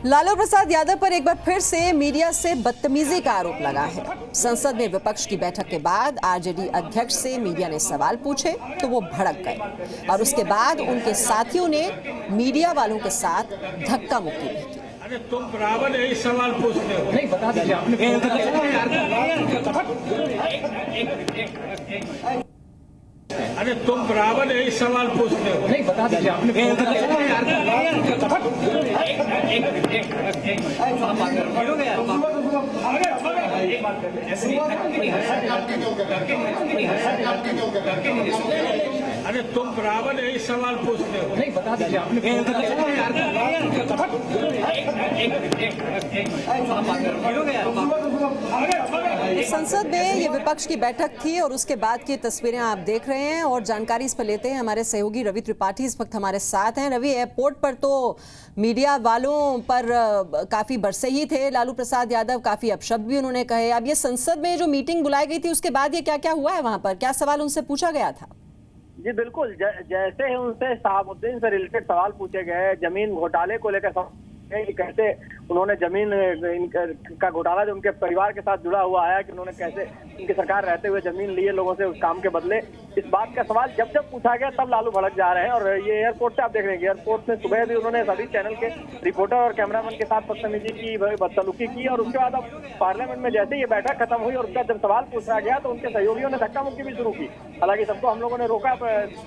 लालू प्रसाद यादव पर एक बार फिर से मीडिया से बदतमीजी का आरोप लगा है। संसद में विपक्ष की बैठक के बाद आरजेडी अध्यक्ष से मीडिया ने सवाल पूछे तो वो भड़क गए और उसके बाद उनके साथियों ने मीडिया वालों के साथ धक्का मुक्की भी की। अरे तुम बराबर यही सवाल पूछते हो। नहीं बता दीजिए अरे तुम बराबर यही सवाल पूछते हो। नहीं बता दीजिए अरे तुम बराबर यही सवाल पूछते हो। नहीं बता दीजिए संसद में ये विपक्ष की बैठक थी और उसके बाद की तस्वीरें आप देख रहे हैं और जानकारी इस पर लेते हैं। हमारे सहयोगी रवि त्रिपाठी इस वक्त हमारे साथ हैं। रवि, एयरपोर्ट पर तो मीडिया वालों पर काफी बरसे ही थे लालू प्रसाद यादव, काफी अपशब्द भी उन्होंने कहे। अब ये संसद में जो मीटिंग बुलाई गई थी उसके बाद ये क्या क्या हुआ है, वहां पर क्या सवाल उनसे पूछा गया था? जी बिल्कुल, जैसे ही उनसे शहाबुद्दीन से रिलेटेड सवाल पूछे गए, जमीन घोटाले को लेकर कैसे उन्होंने जमीन का घोटाला जो उनके परिवार के साथ जुड़ा हुआ है कि उन्होंने कैसे उनकी सरकार रहते हुए जमीन लिए लोगों से उस काम के बदले, इस बात का सवाल जब जब पूछा गया तब लालू भड़क जा रहे हैं। और ये एयरपोर्ट से आप देख रहे हैं, एयरपोर्ट से सुबह भी उन्होंने सभी चैनल के रिपोर्टर और कैमरामैन के साथ बदतमीजी की, बदसलूकी की और उसके बाद अब पार्लियामेंट में जैसे ये बैठक खत्म हुई और उसका जब सवाल पूछा गया तो उनके सहयोगियों ने धक्का मुक्की भी शुरू की। हालांकि सबको हम लोगों ने रोका,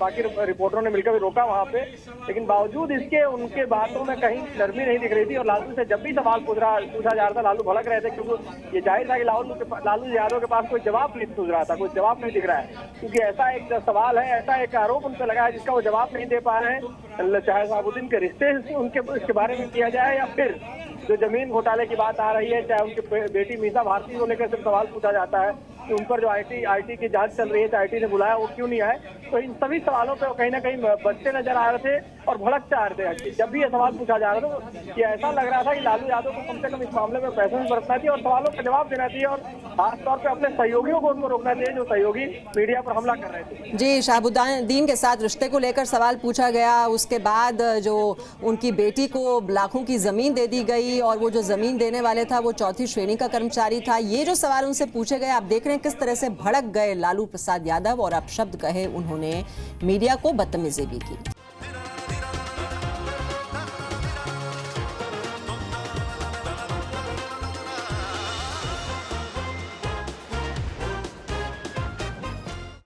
बाकी रिपोर्टरों ने मिलकर भी रोका वहाँ पे, लेकिन बावजूद इसके उनके बातों में कहीं नरमी नहीं दिख रही थी। और लालू से जब भी सवाल पूछा जा रहा था लालू भड़क रहे थे, क्योंकि ये जाहिर था कि लालू यादव के पास कोई जवाब नहीं सूझ रहा था, कोई जवाब नहीं दिख रहा है, क्योंकि ऐसा एक सवाल है, ऐसा एक आरोप उन पर लगा है जिसका वो जवाब नहीं दे पा रहे हैं। चाहे शहाबुद्दीन के रिश्ते उनके इसके बारे में किया जाए या फिर जो जमीन घोटाले की बात आ रही है, चाहे उनकी बेटी मीसा भारती को लेकर सिर्फ सवाल पूछा जाता है कि उन पर जो आईटी की जांच चल रही है, आईटी ने बुलाया वो क्यों नहीं आए, तो इन सभी सवालों पे कहीं ना कहीं बच्चे नजर आ रहे थे और भड़क चाह रहे थे। जब भी ये सवाल पूछा जा रहा था तो ये ऐसा लग रहा था कि लालू यादव को कम से कम इस मामले में पैसेंस बरतना चाहिए और सवालों का जवाब देना चाहिए और खासतौर पर अपने सहयोगियों को उनको रोकना चाहिए जो सहयोगी मीडिया पर हमला कर रहे थे। जी, शहाबुद्दीन के साथ रिश्ते को लेकर सवाल पूछा गया, उसके बाद जो उनकी बेटी को लाखों की जमीन दे दी गई और वो जो जमीन देने वाले था वो चौथी श्रेणी का कर्मचारी था, ये जो सवाल उनसे पूछे गए आप देख रहे हैं किस तरह से भड़क गए लालू प्रसाद यादव और अपशब्द कहे उन्होंने, मीडिया को बदतमीजी भी की।